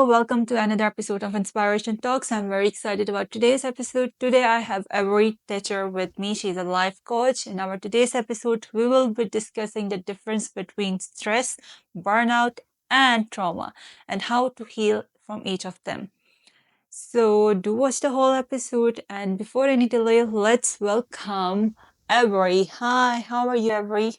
welcome to another episode of Inspiration Talks. I'm very excited about today's episode. Today, I have Avery Thatcher with me. She's a life coach. In our today's episode, we will be discussing the difference between stress, burnout, and trauma, and how to heal from each of them. So, do watch the whole episode. And before any delay, let's welcome Avery. Hi, how are you, Avery?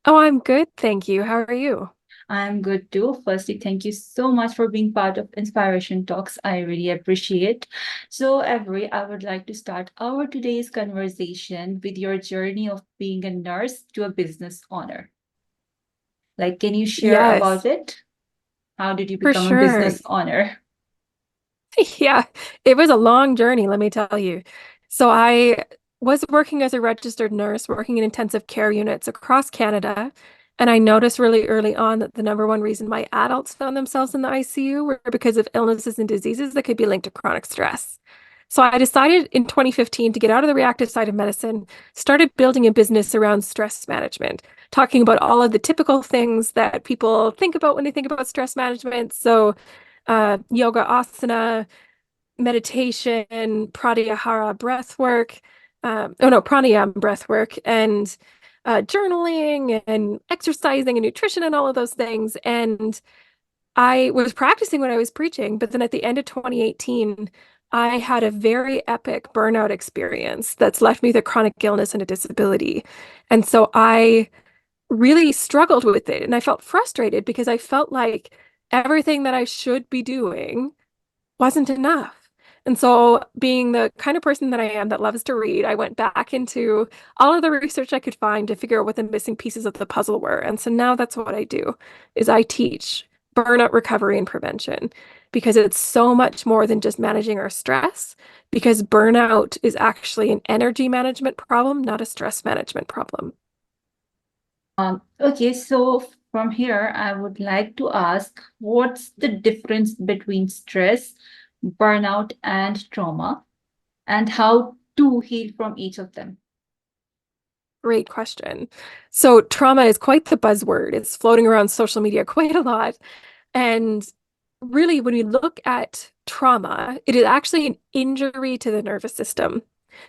Oh, I'm good, thank you. How are you? I'm good too. Firstly, thank you so much for being part of Inspiration Talks. I really appreciate. So, Avery, I would like to start our today's conversation with your journey of being a nurse to a business owner. Like, can you share about Yes, it? How did you for become a sure. business owner? Yeah, it was a long journey, let me tell you. So I was working as a registered nurse, working in intensive care units across Canada, and I noticed really early on that the number one reason why adults found themselves in the ICU were because of illnesses and diseases that could be linked to chronic stress. So I decided in 2015 to get out of the reactive side of medicine, started building a business around stress management, talking about all of the typical things that people think about when they think about stress management. So yoga asana, meditation, pratyahara breath work, pranayama breath work, and journaling and exercising and nutrition and all of those things. And I was practicing what I was preaching, but then at the end of 2018, I had a very epic burnout experience that's left me with a chronic illness and a disability. And so I really struggled with it and I felt frustrated because I felt like everything that I should be doing wasn't enough. And so, being the kind of person that I am that loves to read, I went back into all of the research I could find to figure out what the missing pieces of the puzzle were. And so now that's what I do is I teach burnout recovery and prevention because it's so much more than just managing our stress because burnout is actually an energy management problem, not a stress management problem. Okay, so from here, I would like to ask what's the difference between stress, burnout, and trauma, and how to heal from each of them? Great question. So, trauma is quite the buzzword. It's floating around social media quite a lot. And really, when we look at trauma, it is actually an injury to the nervous system.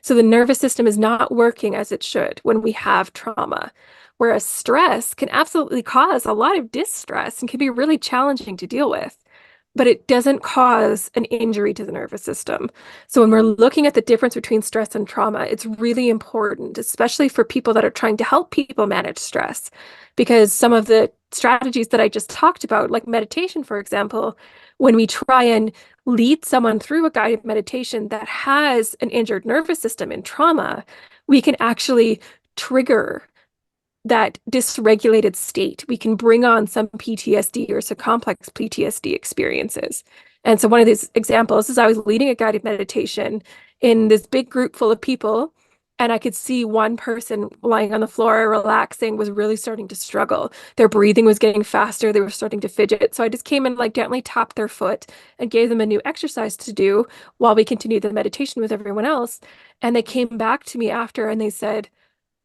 So the nervous system is not working as it should when we have trauma. Whereas stress can absolutely cause a lot of distress and can be really challenging to deal with, but it doesn't cause an injury to the nervous system. So when we're looking at the difference between stress and trauma, it's really important, especially for people that are trying to help people manage stress, because some of the strategies that I just talked about, like meditation, for example, when we try and lead someone through a guided meditation that has an injured nervous system and trauma, we can actually trigger that dysregulated state. We can bring on some PTSD or some complex PTSD experiences. And so one of these examples is I was leading a guided meditation in this big group full of people, and I could see one person lying on the floor, relaxing, was really starting to struggle. Their breathing was getting faster. They were starting to fidget. So I just came and like gently tapped their foot and gave them a new exercise to do while we continued the meditation with everyone else. And they came back to me after and they said,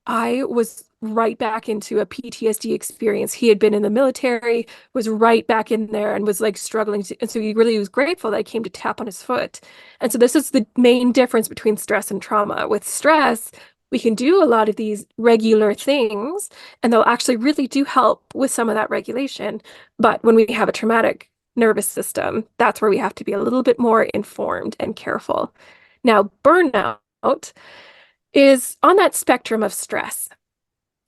I was right back into a PTSD experience. He had been in the military, was right back in there and was like struggling to, and so he really was grateful that I came to tap on his foot. And so this is the main difference between stress and trauma. With stress, we can do a lot of these regular things and they'll actually really do help with some of that regulation. But when we have a traumatic nervous system, that's where we have to be a little bit more informed and careful. Now, burnout is on that spectrum of stress.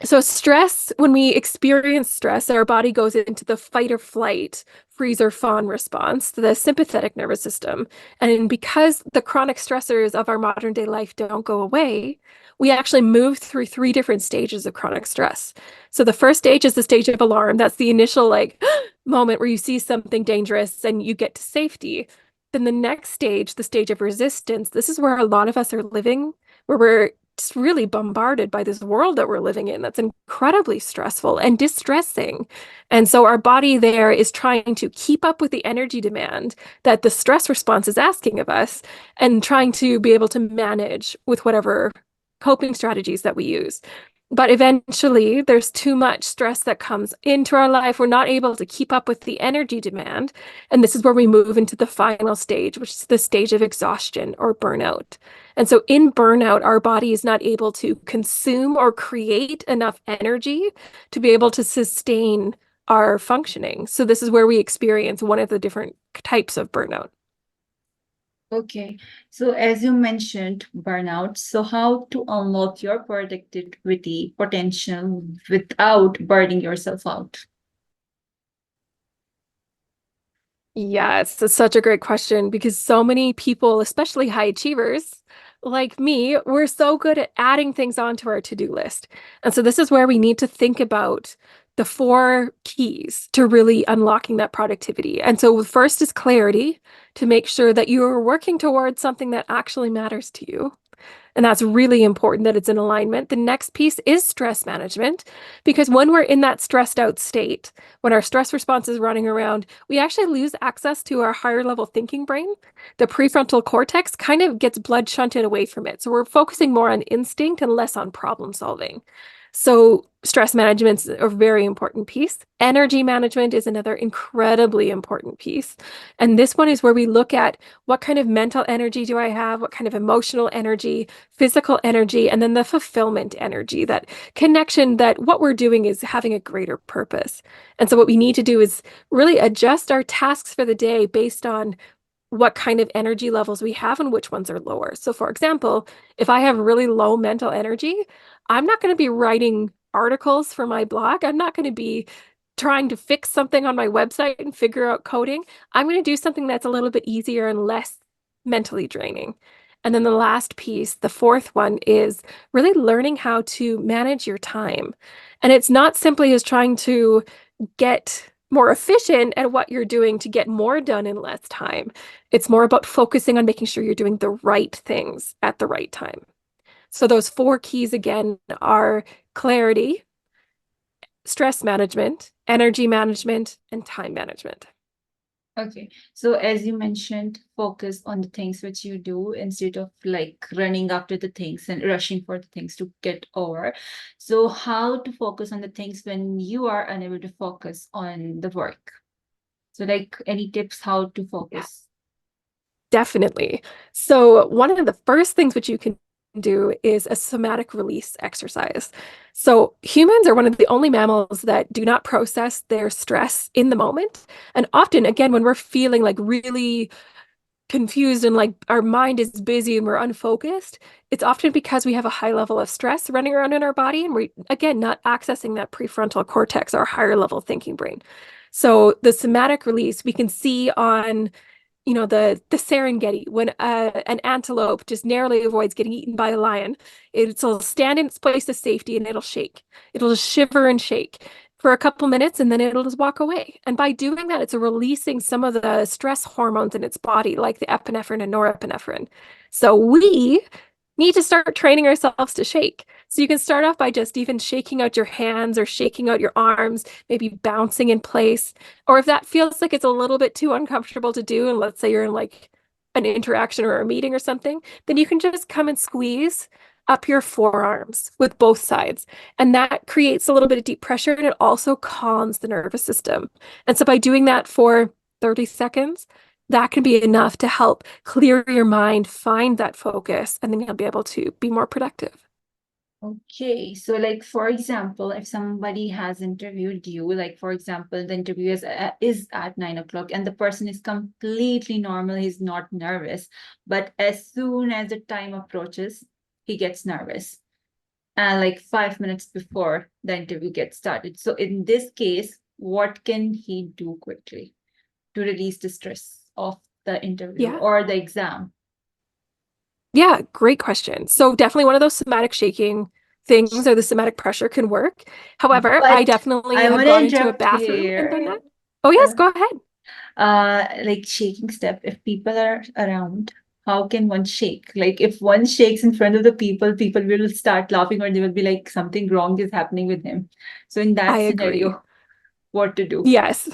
So, stress, when we experience stress, our body goes into the fight or flight, freeze or fawn response, the sympathetic nervous system. And because the chronic stressors of our modern day life don't go away, we actually move through three different stages of chronic stress. So, the first stage is the stage of alarm. That's the initial like moment where you see something dangerous and you get to safety. Then the next stage, the stage of resistance, this is where a lot of us are living, where we're just really bombarded by this world that we're living in that's incredibly stressful and distressing. And so our body there is trying to keep up with the energy demand that the stress response is asking of us and trying to be able to manage with whatever coping strategies that we use. But eventually, there's too much stress that comes into our life. We're not able to keep up with the energy demand. And this is where we move into the final stage, which is the stage of exhaustion or burnout. And so, in burnout, our body is not able to consume or create enough energy to be able to sustain our functioning. So, this is where we experience one of the different types of burnout. Okay, so as you mentioned, burnout. So, how to unlock your productivity potential without burning yourself out? Yes, it's such a great question because so many people, especially high achievers like me, we're so good at adding things onto our to-do list. And so this is where we need to think about the four keys to really unlocking that productivity. And so first is clarity to make sure that you are working towards something that actually matters to you. And that's really important that it's in alignment. The next piece is stress management, because when we're in that stressed out state, when our stress response is running around, we actually lose access to our higher level thinking brain. The prefrontal cortex kind of gets blood shunted away from it. So we're focusing more on instinct and less on problem solving. So stress management is a very important piece. Energy management is another incredibly important piece. And this one is where we look at what kind of mental energy do I have? What kind of emotional energy, physical energy, and then the fulfillment energy, that connection that what we're doing is having a greater purpose. And so what we need to do is really adjust our tasks for the day based on what kind of energy levels we have and which ones are lower. So, for example, if I have really low mental energy, I'm not going to be writing articles for my blog. I'm not going to be trying to fix something on my website and figure out coding. I'm going to do something that's a little bit easier and less mentally draining. And then the last piece, the fourth one, is really learning how to manage your time. And it's not simply as trying to get more efficient at what you're doing to get more done in less time. It's more about focusing on making sure you're doing the right things at the right time. So those four keys again are clarity, stress management, energy management, and time management. Okay, so as you mentioned, focus on the things which you do instead of like running after the things and rushing for the things to get over. So, how to focus on the things when you are unable to focus on the work? So, like any tips how to focus? Definitely. So, one of the first things which you can do is a somatic release exercise. So, humans are one of the only mammals that do not process their stress in the moment. And often, again, when we're feeling like really confused and like our mind is busy and we're unfocused, it's often because we have a high level of stress running around in our body and we're, again, not accessing that prefrontal cortex, our higher level thinking brain. So, the somatic release we can see on the Serengeti, when an antelope just narrowly avoids getting eaten by a lion, it'll stand in its place of safety and it'll shake. It'll just shiver and shake for a couple minutes and then it'll just walk away. And by doing that, it's releasing some of the stress hormones in its body, like the epinephrine and norepinephrine. So we need to start training ourselves to shake. So you can start off by just even shaking out your hands or shaking out your arms, maybe bouncing in place. Or if that feels like it's a little bit too uncomfortable to do, and let's say you're in like an interaction or a meeting or something, then you can just come and squeeze up your forearms with both sides. And that creates a little bit of deep pressure and it also calms the nervous system. And so by doing that for 30 seconds, that can be enough to help clear your mind, find that focus, and then you'll be able to be more productive. Okay, so like for example, if somebody has interviewed you, like for example, the interview is at 9 o'clock and the person is completely normal, he's not nervous, but as soon as the time approaches, he gets nervous. And like 5 minutes before the interview gets started. So in this case, what can he do quickly to release the stress of the interview Yeah. or the exam? Yeah, great question. So definitely one of those somatic shaking things or the somatic pressure can work. However, I But definitely I have want to gone into a interrupt bathroom and done here. that. Oh, yes, Uh, go ahead. like shaking step, if people are around, how can one shake? Like if one shakes in front of the people, people will start laughing or they will be like something wrong is happening with him. So in I that agree. scenario, what to do? Yes.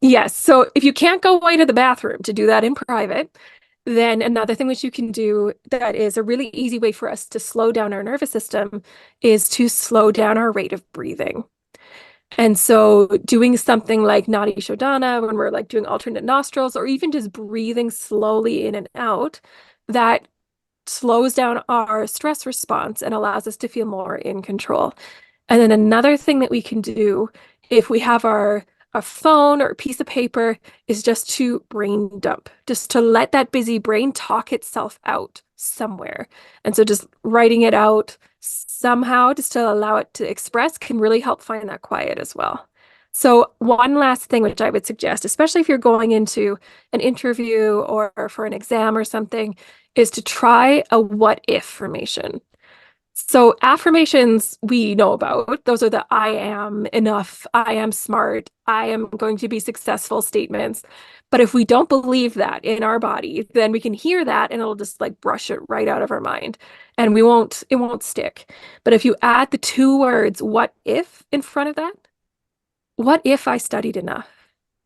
Yes. So if you can't go away to the bathroom to do that in private, then another thing which you can do that is a really easy way for us to slow down our nervous system is to slow down our rate of breathing. And so doing something like Nadi Shodhana when we're like doing alternate nostrils or even just breathing slowly in and out, that slows down our stress response and allows us to feel more in control. And then another thing that we can do if we have our a phone or a piece of paper is just to brain dump, just to let that busy brain talk itself out somewhere. And so just writing it out somehow just to allow it to express can really help find that quiet as well. So one last thing which I would suggest, especially if you're going into an interview or for an exam or something, is to try a what if formation. So affirmations we know about, those are the I am enough, I am smart, I am going to be successful statements. But if we don't believe that in our body, then we can hear that and it'll just like brush it right out of our mind and it won't stick. But if you add the two words, what if in front of that, what if I studied enough?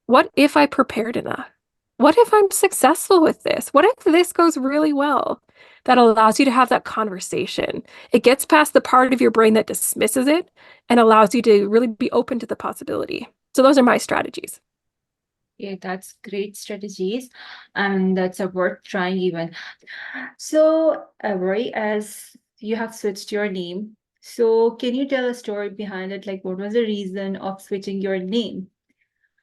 What if I prepared enough? What if I'm successful with this? What if this goes really well? That allows you to have that conversation. It gets past the part of your brain that dismisses it and allows you to really be open to the possibility. So those are my strategies. Yeah, that's great strategies, and that's a worth trying even. So, Avery, as you have switched your name, so can you tell a story behind it? Like, what was the reason of switching your name?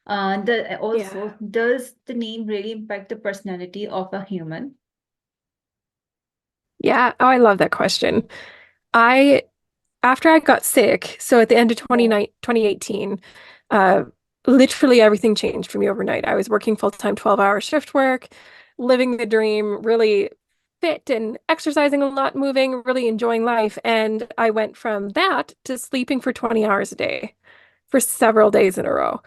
Yeah. Also, does the name really impact the personality of a human? Yeah. Oh, I love that question. I After I got sick, so at the end of Yeah. 2018, uh, literally everything changed for me overnight. I was working full-time 12-hour shift work, living the dream, really fit and exercising a lot, moving, really enjoying life. And I went from that to sleeping for 20 hours a day for several days in a row.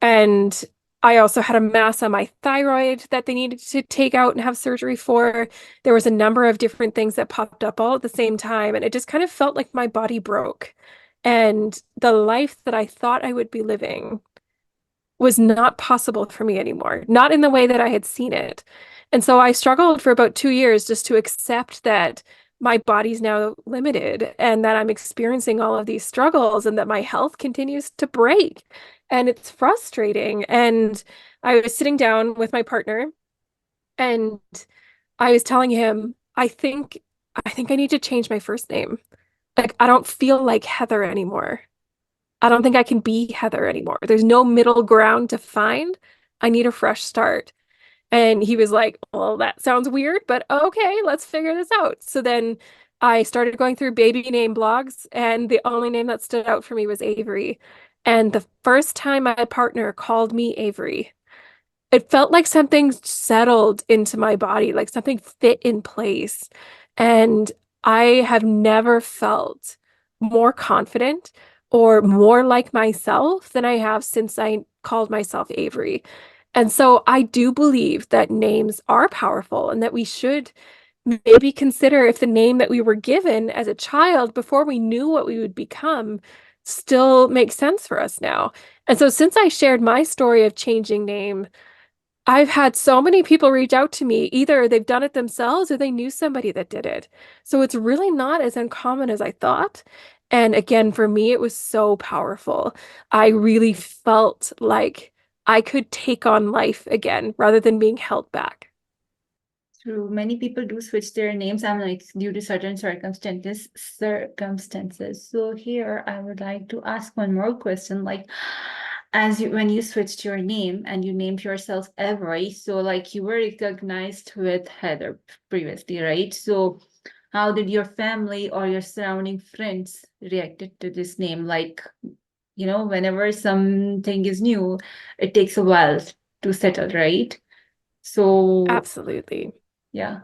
And I also had a mass on my thyroid that they needed to take out and have surgery for. There was a number of different things that popped up all at the same time, and it just kind of felt like my body broke. And the life that I thought I would be living was not possible for me anymore, not in the way that I had seen it. And so I struggled for about 2 years just to accept that my body's now limited and that I'm experiencing all of these struggles and that my health continues to break. And it's frustrating. And I was sitting down with my partner and I was telling him, I think I need to change my first name. Like I don't feel like Heather anymore. I don't think I can be Heather anymore. There's no middle ground to find. I need a fresh start. And he was like, well, that sounds weird, but okay, let's figure this out. So then I started going through baby name blogs, and the only name that stood out for me was Avery. And the first time my partner called me Avery, it felt like something settled into my body, like something fit in place. And I have never felt more confident or more like myself than I have since I called myself Avery. And so I do believe that names are powerful and that we should maybe consider if the name that we were given as a child before we knew what we would become still makes sense for us now. And so since I shared my story of changing name, I've had so many people reach out to me. Either they've done it themselves or they knew somebody that did it. So it's really not as uncommon as I thought. And again, for me, it was so powerful. I really felt like I could take on life again rather than being held back. True. Many people do switch their names, I'm like due to certain circumstances. So here I would like to ask one more question. Like as you when you switched your name and you named yourself Avery, so like you were recognized with Heather previously, right? So how did your family or your surrounding friends reacted to this name? Like, whenever something is new, it takes a while to settle, right? So Absolutely. yeah.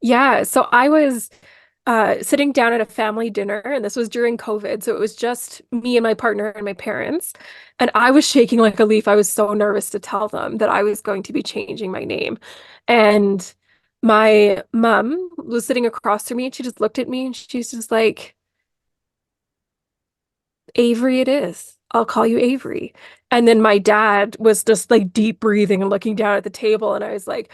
Yeah. So I was sitting down at a family dinner, and this was during COVID. So it was just me and my partner and my parents. And I was shaking like a leaf. I was so nervous to tell them that I was going to be changing my name. And my mom was sitting across from me, and she just looked at me and she's just like, Avery, it is. I'll call you Avery. And then my dad was just like deep breathing and looking down at the table. And I was like,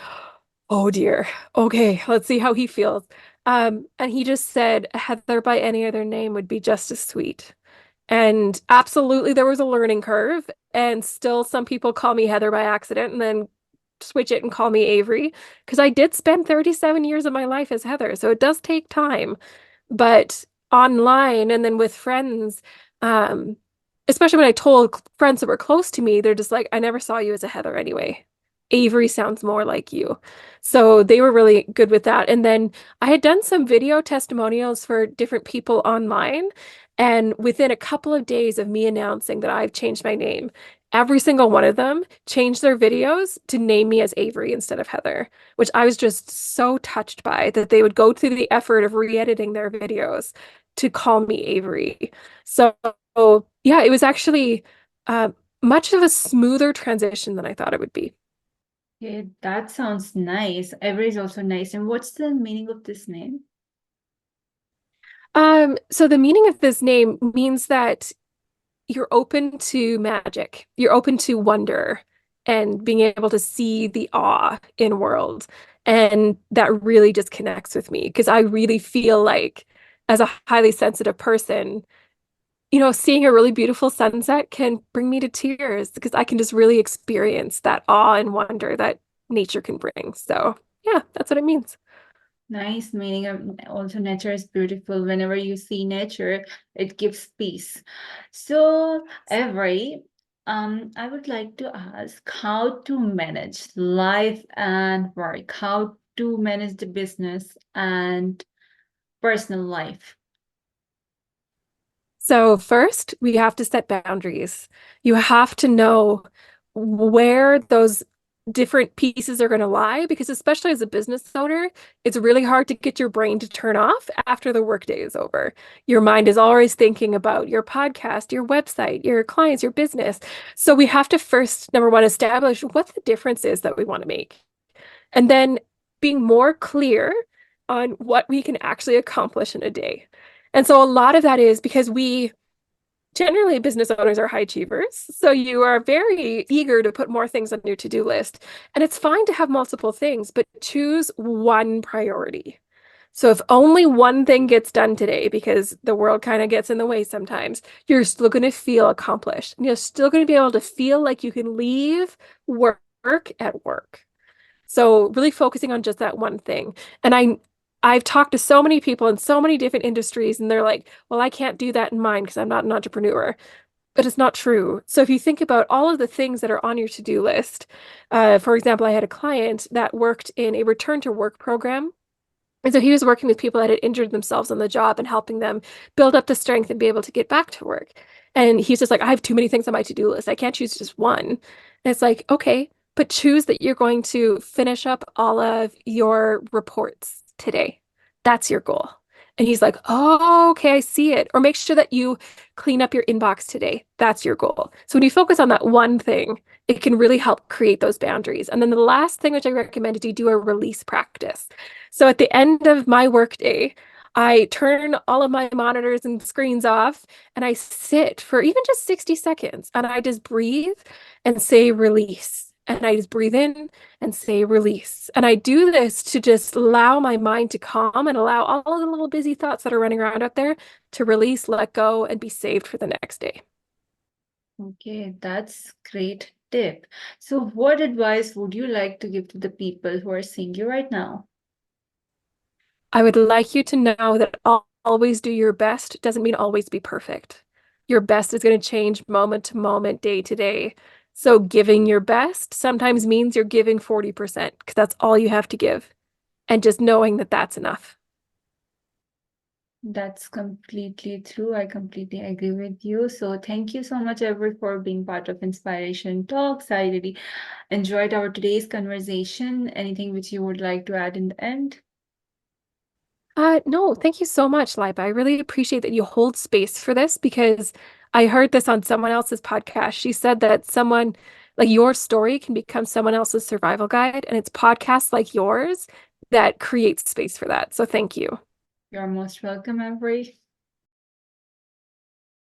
Oh dear. Okay, let's see how he feels. And he just said Heather by any other name would be just as sweet. And absolutely, there was a learning curve. And still, some people call me Heather by accident and then switch it and call me Avery because I did spend 37 years of my life as Heather. So it does take time. But online and then with friends, um, especially when I told friends that were close to me, they're just like, I never saw you as a Heather anyway. Avery sounds more like you. So they were really good with that. And then I had done some video testimonials for different people online. And within a couple of days of me announcing that I've changed my name, every single one of them changed their videos to name me as Avery instead of Heather, which I was just so touched by that they would go through the effort of re-editing their videos to call me Avery. So yeah, it was actually uh, much of a smoother transition than I thought it would be. Okay, that sounds nice. Avery is also nice. And what's the meaning of this name? So the meaning of this name means that you're open to magic. You're open to wonder and being able to see the awe in world. And that really just connects with me because I really feel like as a highly sensitive person, seeing a really beautiful sunset can bring me to tears because I can just really experience that awe and wonder that nature can bring. So, yeah, that's what it means. Nice meaning. Also, nature is beautiful. Whenever you see nature, it gives peace. So, Avery, I would like to ask how to manage life and work, how to manage the business and personal life. So, first, we have to set boundaries. You have to know where those different pieces are going to lie, because especially as a business owner, it's really hard to get your brain to turn off after the workday is over. Your mind is always thinking about your podcast, your website, your clients, your business. So, we have to first, number one, establish what the difference is that we want to make. And then being more clear on what we can actually accomplish in a day. And so a lot of that is because we generally business owners are high achievers. So you are very eager to put more things on your to-do list. And it's fine to have multiple things, but choose one priority. So if only one thing gets done today, because the world kind of gets in the way sometimes, you're still going to feel accomplished. And you're still going to be able to feel like you can leave work at work. So really focusing on just that one thing. And I've talked to so many people in so many different industries, and they're like, well, I can't do that in mine because I'm not an entrepreneur. But it's not true. So if you think about all of the things that are on your to-do list, for example, I had a client that worked in a return to work program. And so he was working with people that had injured themselves on the job and helping them build up the strength and be able to get back to work. And he's just like, I have too many things on my to-do list. I can't choose just one. And it's like, okay, but choose that you're going to finish up all of your reports today. That's your goal. And he's like, oh, okay, I see it. Or make sure that you clean up your inbox today. That's your goal. So when you focus on that one thing, it can really help create those boundaries. And then the last thing which I recommend is you do a release practice. So at the end of my workday, I turn all of my monitors and screens off and I sit for even just 60 seconds and I just breathe and say release. And I just breathe in and say release. And I do this to just allow my mind to calm and allow all of the little busy thoughts that are running around out there to release, let go, and be saved for the next day. Okay, that's great tip. So, what advice would you like to give to the people who are seeing you right now? I would like you to know that always do your best doesn't mean always be perfect. Your best is going to change moment to moment, day to day. So giving your best sometimes means you're giving 40% because that's all you have to give. And just knowing that that's enough. That's completely true. I completely agree with you. So thank you so much, Avery, for being part of Inspiration Talks. I really enjoyed our today's conversation. Anything which you would like to add in the end? No, thank you so much, Liba. I really appreciate that you hold space for this because I heard this on someone else's podcast. She said that someone like your story can become someone else's survival guide, and it's podcasts like yours that create space for that. So thank you. You're most welcome, Avery.